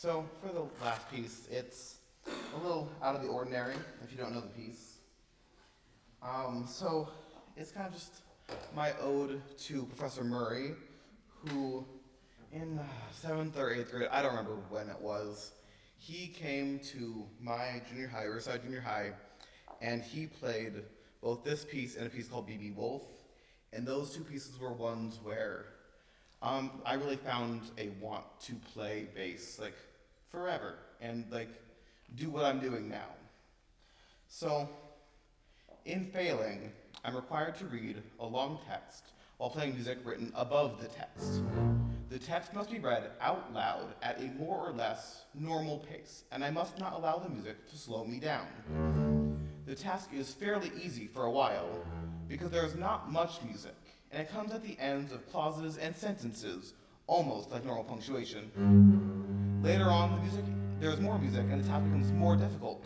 So for the last piece, it's a little out of the ordinary if you don't know the piece. So it's kind of just my ode to Professor Murray, who in 7th or 8th grade, I don't remember when it was, he came to my junior high, Riverside Junior High, and he played both this piece and a piece called B.B. Wolf. And those two pieces were ones where I really found a want to play bass like forever and like do what I'm doing now. So in failing, I'm required to read a long text while playing music written above the text. The text must be read out loud at a more or less normal pace, and I must not allow the music to slow me down. The task is fairly easy for a while because there is not much music, and it comes at the ends of clauses and sentences, almost like normal punctuation. Later on, there is more music, and the task becomes more difficult.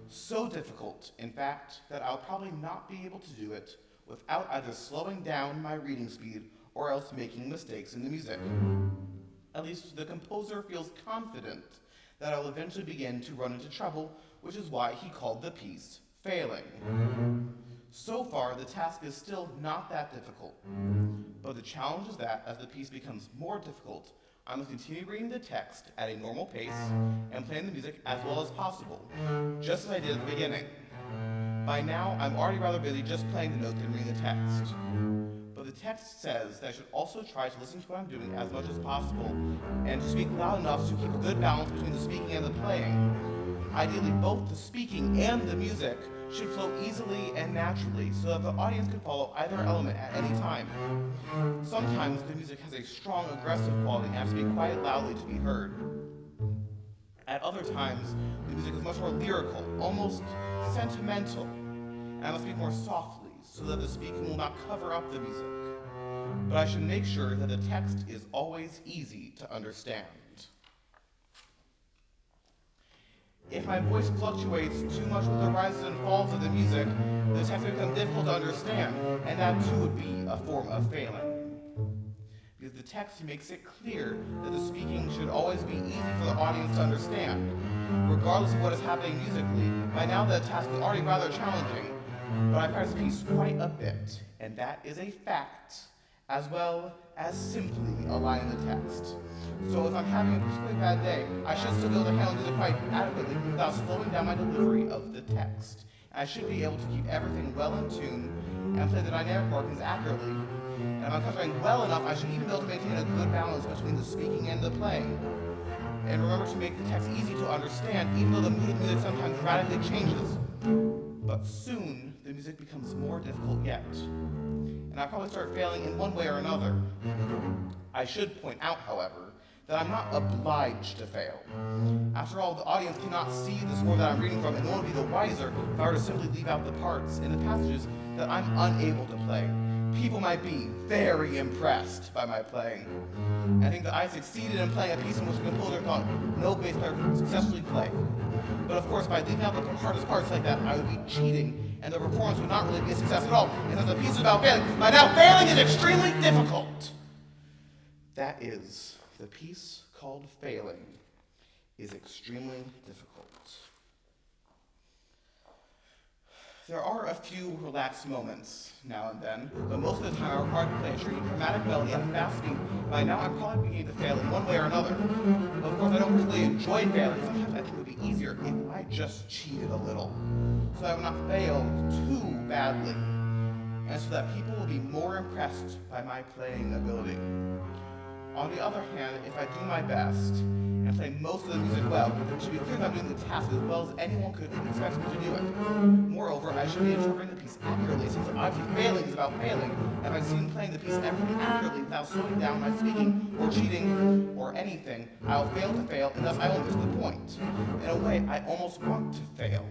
So difficult, in fact, that I'll probably not be able to do it without either slowing down my reading speed or else making mistakes in the music. At least the composer feels confident that I'll eventually begin to run into trouble, which is why he called the piece Failing. So far, the task is still not that difficult, but the challenge is that as the piece becomes more difficult, I must continue reading the text at a normal pace and playing the music as well as possible, just as I did at the beginning. By now, I'm already rather busy just playing the notes and reading the text. But the text says that I should also try to listen to what I'm doing as much as possible and to speak loud enough to keep a good balance between the speaking and the playing. Ideally, both the speaking and the music should flow easily and naturally so that the audience can follow either element at any time. Sometimes the music has a strong aggressive quality and has to be quite loudly to be heard. At other times, the music is much more lyrical, almost sentimental, and I must speak more softly so that the speaking will not cover up the music. But I should make sure that the text is always easy to understand. If my voice fluctuates too much with the rises and falls of the music, the text will become difficult to understand, and that too would be a form of failing. Because the text makes it clear that the speaking should always be easy for the audience to understand, regardless of what is happening musically. By now the task is already rather challenging, but I practice the piece quite a bit, and that is a fact, as well as simply aligning the text. So if I'm having a particularly bad day, I should still be able to handle music quite adequately without slowing down my delivery of the text. I should be able to keep everything well in tune and play the dynamic markings accurately. And if I'm concentrating well enough, I should even be able to maintain a good balance between the speaking and the playing. And remember to make the text easy to understand, even though the mood of the music sometimes radically changes. But soon, the music becomes more difficult yet. And I'll probably start failing in one way or another. I should point out, however, that I'm not obliged to fail. After all, the audience cannot see the score that I'm reading from, and no one would be the wiser if I were to simply leave out the parts in the passages that I'm unable to play. People might be very impressed by my playing. I think that I succeeded in playing a piece in which the composer thought no bass player could successfully play. But of course, by leaving out the hardest parts like that, I would be cheating, and the performance would not really be a success at all. And since the piece is about failing, by now failing is extremely difficult. That is, the piece called Failing is extremely difficult. There are a few relaxed moments now and then, but most of the time I'm required to play a extremely dramatic melody at a fast speed. By now I'm probably beginning to fail in one way or another. But of course I don't particularly enjoy failing. Sometimes I think it would be easier if I just cheated a little, so I would not fail too badly, and so that people will be more impressed by my playing ability. On the other hand, if I do my best and play most of the music well, it should be clear that I'm doing the task as well as anyone could expect me to do it. Moreover, I should be interpreting the piece accurately, since obviously failing is about failing. If I succeed in playing the piece accurately without slowing down my speaking or cheating or anything, I'll fail to fail, and thus I will miss the point. In a way, I almost want to fail,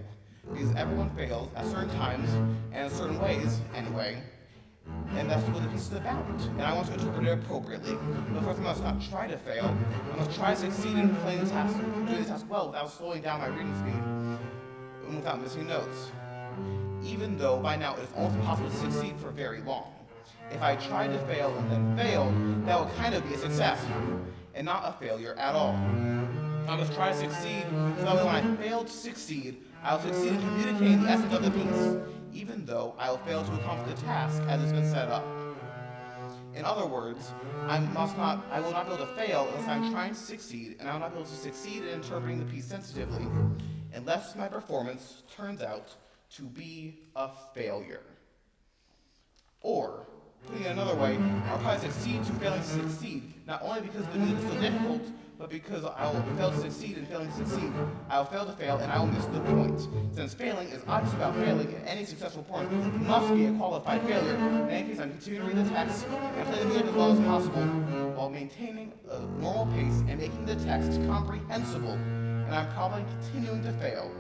because everyone fails at certain times and in certain ways, anyway. And that's what the piece is about. And I want to interpret it appropriately. But first I must not try to fail. I must try to succeed in playing the task, doing the task well without slowing down my reading speed and without missing notes. Even though by now it is almost impossible to succeed for very long. If I tried to fail and then failed, that would kind of be a success and not a failure at all. I must try to succeed, so that when I fail to succeed, I will succeed in communicating the essence of the piece, even though I will fail to accomplish the task as it's been set up. In other words, I will not be able to fail unless I'm trying to succeed, and I will not be able to succeed in interpreting the piece sensitively, unless my performance turns out to be a failure. Or, putting it another way, I'll probably succeed to failing to succeed, not only because the music is so difficult, but because I will fail to succeed and failing to succeed. I will fail to fail and I will miss the point. Since failing is not just about failing, and any successful performance must be a qualified failure. In any case, I'm continuing to read the text and play the music as well as possible, while maintaining a normal pace and making the text comprehensible. And I'm probably continuing to fail.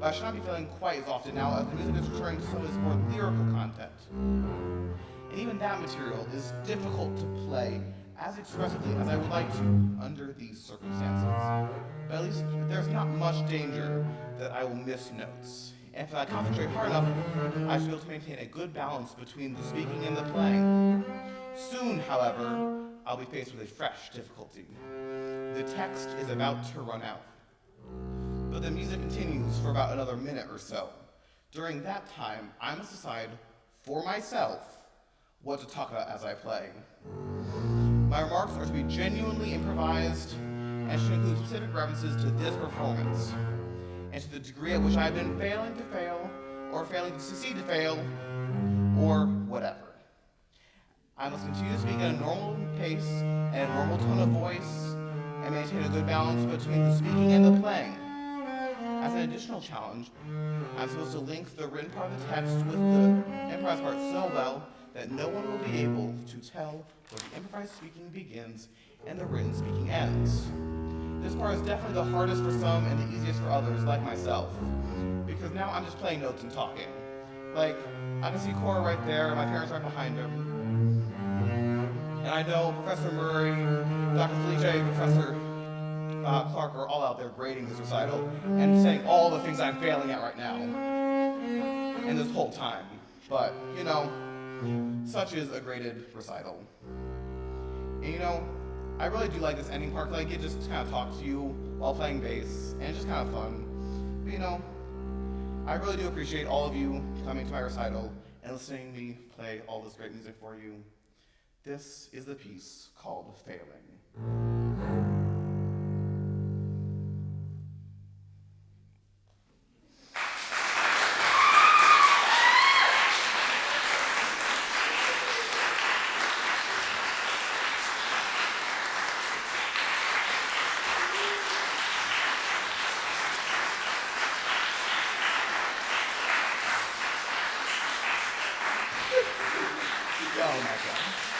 But I should not be failing quite as often now as the music is returning to some of its more lyrical content. And even that material is difficult to play as expressively as I would like to under these circumstances. But at least there's not much danger that I will miss notes. And if I concentrate hard enough, I should be able to maintain a good balance between the speaking and the playing. Soon, however, I'll be faced with a fresh difficulty. The text is about to run out. But the music continues for about another minute or so. During that time, I must decide for myself what to talk about as I play. My remarks are to be genuinely improvised and should include specific references to this performance and to the degree at which I've been failing to fail or failing to succeed to fail or whatever. I must continue to speak at a normal pace and a normal tone of voice and maintain a good balance between the speaking and the playing. As an additional challenge, I'm supposed to link the written part of the text with the improvised part so well that no one will be able to tell where the improvised speaking begins and the written speaking ends. This part is definitely the hardest for some and the easiest for others, like myself, because now I'm just playing notes and talking. Like, I can see Cora right there, my parents right behind him. And I know Professor Murray, Dr. Felice, Professor Clark are all out there grading this recital and saying all the things I'm failing at right now. And this whole time. But, you know, such is a graded recital. And you know, I really do like this ending part, because I get just to kind of talk to you while playing bass, and it's just kind of fun. But you know, I really do appreciate all of you coming to my recital and listening to me play all this great music for you. This is the piece called Failing. Oh my God.